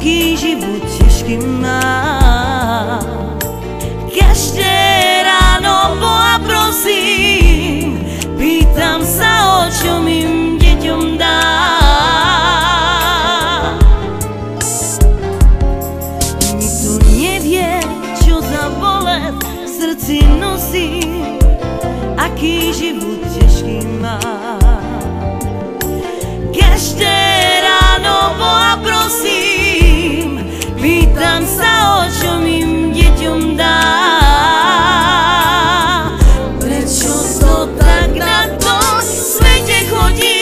aký život ťažký má. Každé ráno Boha prosím, pýtam sa, o čo mým deťom dá. Nikto nevie, čo za bolesť v srdci nosí, aký život ťažký má. Každé ráno Boha prosím, pýtam sa, o čo mým deťom dá. Prečo to tak na tom svete chodí,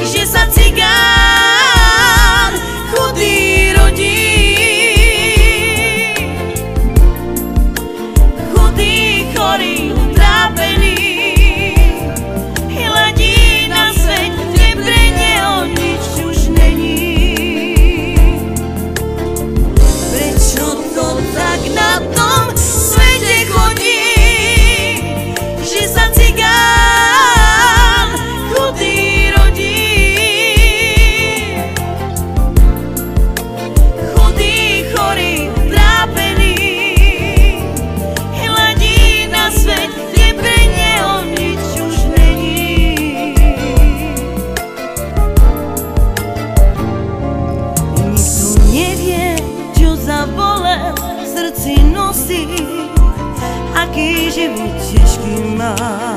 že sa cigán chudý rodí? Chudý, chorý, utrápený, hľadí na svet, kde pre neho nič už není. Prečo to tak na tom svete chodí, že sa cigán chudý rodí? Chudý, chorý, utrápený, hľadí na svet, kde pre neho nič už není. Nikto nevie, čo za bolesť v srdci nosí, aký život ťažký má.